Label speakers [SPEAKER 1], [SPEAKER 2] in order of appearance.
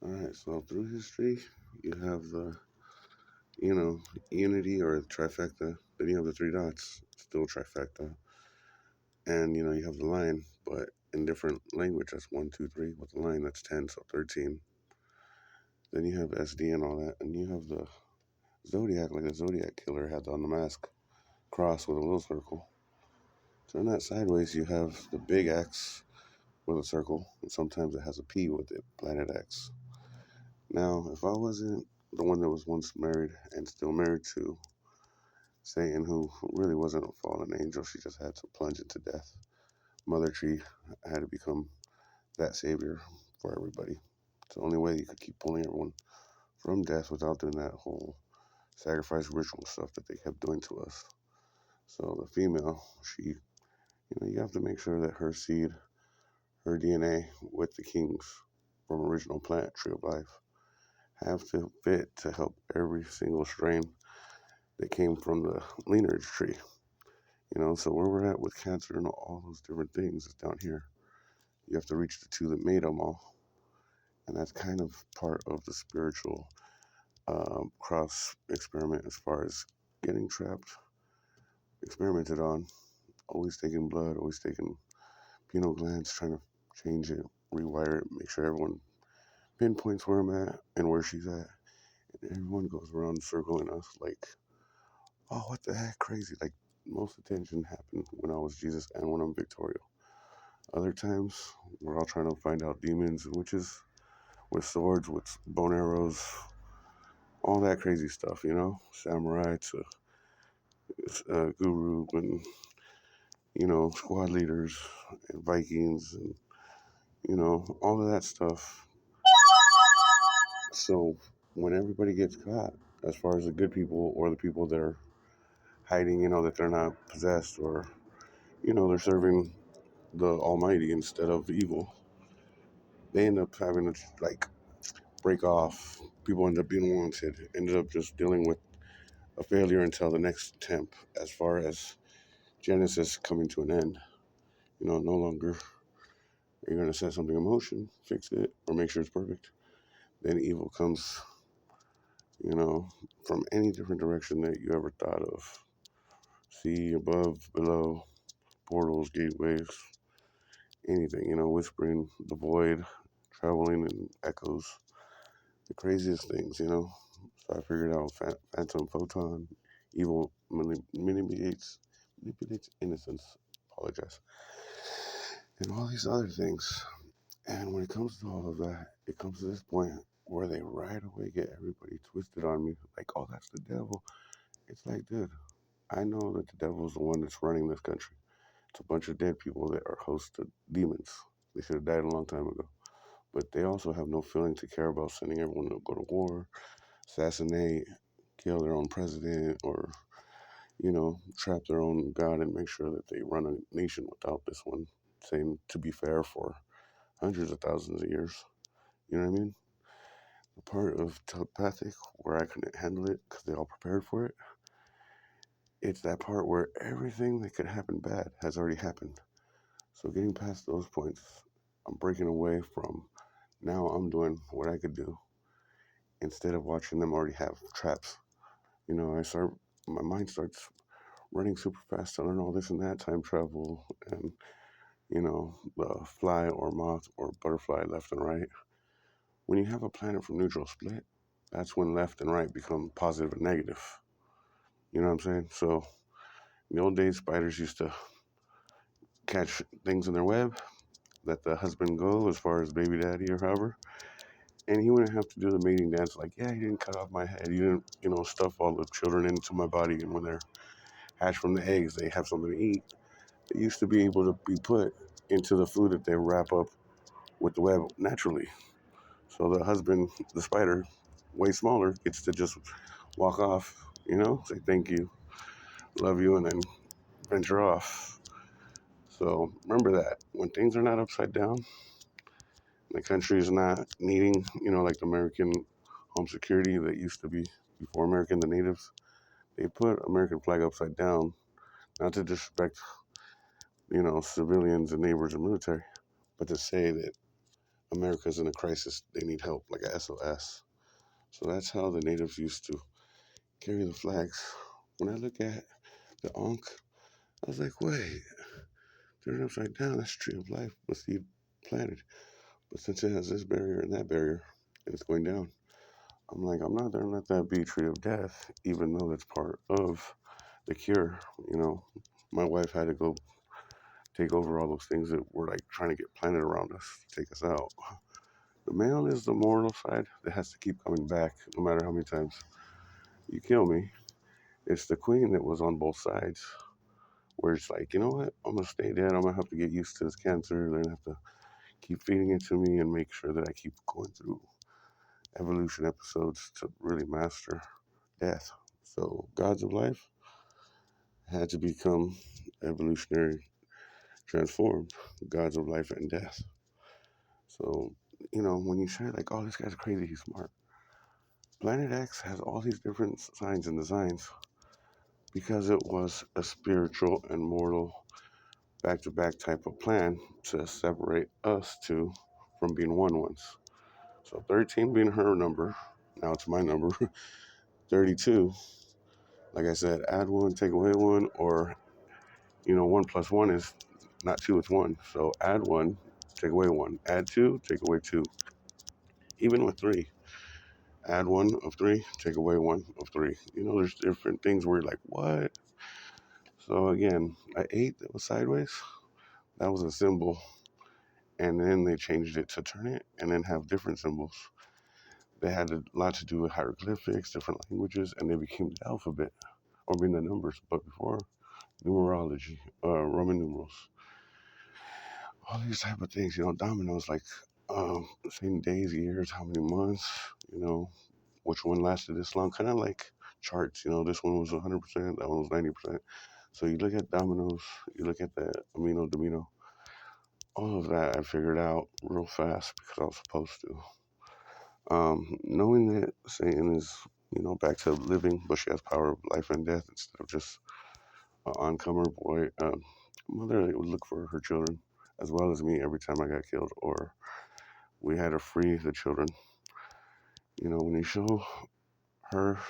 [SPEAKER 1] All right, so through history, you have the, you know, unity or trifecta. Then you have the three dots, still trifecta. And, you have the line, but in different language, that's one, two, three. With the line, that's 10, so 13. Then you have SD and all that. And you have the zodiac, like the zodiac killer had on the mask, cross with a little circle. Turn that sideways, you have the big X with a circle, and sometimes it has a P with it, planet X. Now, if I wasn't the one that was once married and still married to Satan, who really wasn't a fallen angel, she just had to plunge into death. Mother Tree had to become that savior for everybody. It's the only way you could keep pulling everyone from death without doing that whole sacrifice ritual stuff that they kept doing to us. So the female, you have to make sure that her seed, her DNA with the kings from original plant, Tree of Life, have to fit to help every single strain that came from the lineage tree. So where we're at with cancer and all those different things is down here. You have to reach the two that made them all. And that's kind of part of the spiritual cross experiment as far as getting trapped, experimented on, always taking blood, always taking pineal glands, trying to change it, rewire it, make sure everyone pinpoints where I'm at and where she's at. And everyone goes around circling us like, oh, what the heck, crazy. Like, most attention happened when I was Jesus and when I'm Victoria. Other times, we're all trying to find out demons and witches with swords, with bone arrows, all that crazy stuff. Samurai to guru and, squad leaders and Vikings and, all of that stuff. So when everybody gets caught, as far as the good people or the people that are hiding, that they're not possessed or, they're serving the Almighty instead of evil, they end up having to, like, break off. People end up being wanted, ended up just dealing with a failure until the next attempt, as far as Genesis coming to an end. No longer are you going to set something in motion, fix it, or make sure it's perfect. Then evil comes, you know, from any different direction that you ever thought of. Sea, above, below, portals, gateways, anything, whispering, the void, traveling in echoes, the craziest things. So I figured out phantom photon, evil manipulates innocence, apologize, and all these other things. And when it comes to all of that, it comes to this point where they right away get everybody twisted on me, like, oh, that's the devil. It's like, dude, I know that the devil's the one that's running this country. It's a bunch of dead people that are hosts to demons. They should have died a long time ago. But they also have no feeling to care about sending everyone to go to war, assassinate, kill their own president, or, trap their own god and make sure that they run a nation without this one saying to be fair for hundreds of thousands of years. You know what I mean? The part of telepathic where I couldn't handle it because they all prepared for it, it's that part where everything that could happen bad has already happened. So getting past those points, I'm breaking away from, now I'm doing what I could do instead of watching them already have traps. My mind starts running super fast to learn all this and that, time travel, and, the fly or moth or butterfly left and right. When you have a planet from neutral split, that's when left and right become positive and negative. You know what I'm saying? So in the old days, spiders used to catch things in their web, let the husband go as far as baby daddy or however, and he wouldn't have to do the mating dance like, yeah, you didn't cut off my head, you didn't, stuff all the children into my body, and when they're hatched from the eggs, they have something to eat. They used to be able to be put into the food that they wrap up with the web naturally. So the husband, the spider, way smaller, gets to just walk off, say thank you, love you, and then venture off. So remember that when things are not upside down, the country is not needing, like the American home security that used to be before American, the natives, they put American flag upside down, not to disrespect, civilians and neighbors and military, but to say that America's in a crisis. They need help, like a SOS. So that's how the natives used to carry the flags. When I look at the Ankh, I was like, wait, turn it upside down. That's Tree of Life, the seed planted. But since it has this barrier and that barrier, and it's going down, I'm like, I'm not gonna let that be Tree of Death, even though it's part of the cure. You know, my wife had to go take over all those things that were like trying to get planted around us to take us out. The male is the moral side that has to keep coming back no matter how many times you kill me. It's the queen that was on both sides, where it's like, you know what, I'm gonna stay dead. I'm gonna have to get used to this cancer, then have to keep feeding it to me and make sure that I keep going through evolution episodes to really master death. So, gods of life had to become evolutionary transformed, gods of life and death. So, you know, when you say like, oh, this guy's crazy, he's smart. Planet X has all these different signs and designs because it was a spiritual and mortal back to back type of plan to separate us two from being one once. So 13 being her number, now it's my number. 32, like I said, add one, take away one, or, you know, 1 plus 1 is not two, it's one. So add one, take away one. Add two, take away two. Even with three, add one of three, take away one of three. You know, there's different things where you're like, what? So again, I 8 that was sideways. That was a symbol, and then they changed it to turn it and then have different symbols. They had a lot to do with hieroglyphics, different languages, and they became the alphabet, or being the numbers. But before, numerology, Roman numerals, all these type of things. You know, dominoes, like saying days, years, how many months. You know, which one lasted this long? Kind of like charts. You know, this one was 100%, that one was 90%. So you look at dominoes, you look at the amino domino, all of that I figured out real fast because I was supposed to. Knowing that Satan is, you know, back to living, but she has power of life and death instead of just an oncomer boy. Mother would look for her children as well as me every time I got killed, or we had to free the children. You know, when you show her